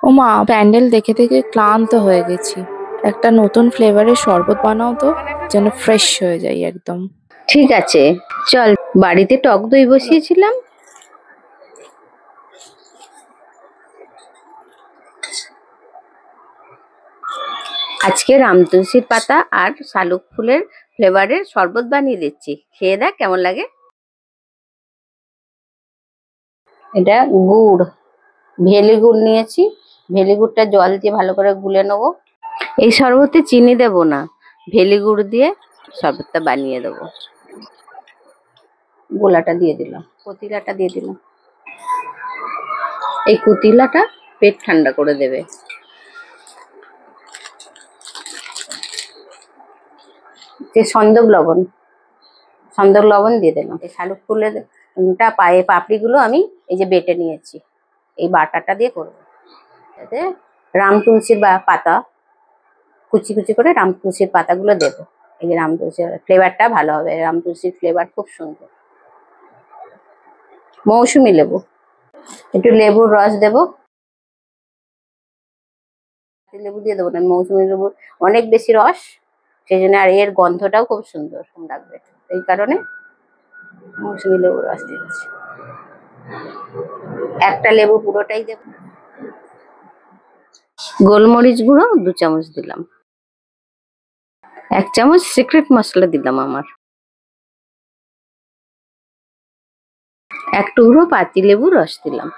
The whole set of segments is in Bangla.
ও মা, প্যান্ডেল দেখে দেখে ক্লান্ত হয়ে গেছি। একটা নতুন ফ্লেভারের শরবত বানাও তো, যেন ফ্রেশ হয়ে যাই একদম। ঠিক আছে, চল। বাড়িতে টক দই বসিয়েছিলাম। আজকে রামতুলসীর পাতা আর শালুক ফুলের ফ্লেভারের শরবত বানিয়ে দিচ্ছি, খেয়ে দেখ কেমন লাগে। এটা গুড়, ভেলি গুড় নিয়েছি। ভেলি গুড়টা জল দিয়ে ভালো করে গুলে নেবো। এই শরবতে চিনি দেব না, ভেলি গুড় দিয়ে শরবতটা বানিয়ে দেবো। গোলাটা দিয়ে দিলাম, পাতিলাটা দিয়ে দিলাম। এই কুতিলাটা পেট ঠান্ডা করে দেবে। যে সন্দক লবণ দিয়ে দিলাম। এই শালুক ফুলের পাপড়িগুলো আমি এই যে বেটে নিয়েছি, এই বাটাটা দিয়ে করবো। এতে রাম তুলসীর পাতা কুচি কুচি করে রাম তুলসীর পাতাগুলো দেবো। এই যে রাম তুলসীর ফ্লেভারটা ভালো হবে, রাম তুলসীর ফ্লেভার খুব সুন্দর। মৌসুমী লেবু, একটু লেবুর রস দেবো। লেবু দিয়ে দেবো না, মৌসুমী লেবু অনেক বেশি রস, সেই জন্য। আর এর গন্ধটাও খুব সুন্দর লাগবে, এই কারণে মৌসুমী লেবুর রস দিচ্ছি। একটা লেবু পুরোটাই দেবো। গোলমরিচ গুঁড়ো 2 চামচ দিলাম। 1 চামচ সিক্রেট মশলা দিলাম আমার। 1 টুকরো পাতি লেবুর রস দিলাম।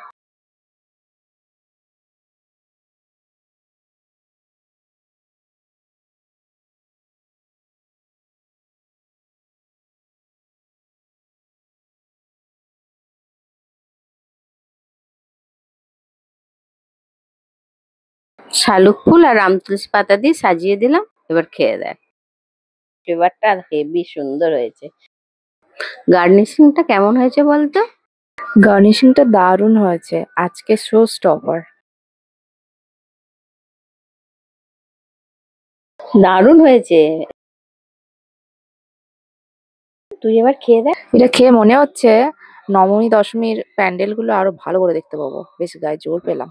শালুক ফুল আর রামতুলসী পাতা দিয়ে সাজিয়ে দিলাম। এবার খেয়ে দেখ, ফ্লেভারটা হেভি সুন্দর হয়েছে। গার্নিশিংটা কেমন হয়েছে বলতো? গার্নিশিংটা দারুণ হয়েছে, আজকে শো স্টপার। দারুণ হয়েছে, তুই এবার খেয়ে দেখ। এটা খেয়ে মনে হচ্ছে নবমী দশমীর প্যান্ডেল গুলো আরো ভালো করে দেখতে পাবো, বেশ গায়ে জোর পেলাম।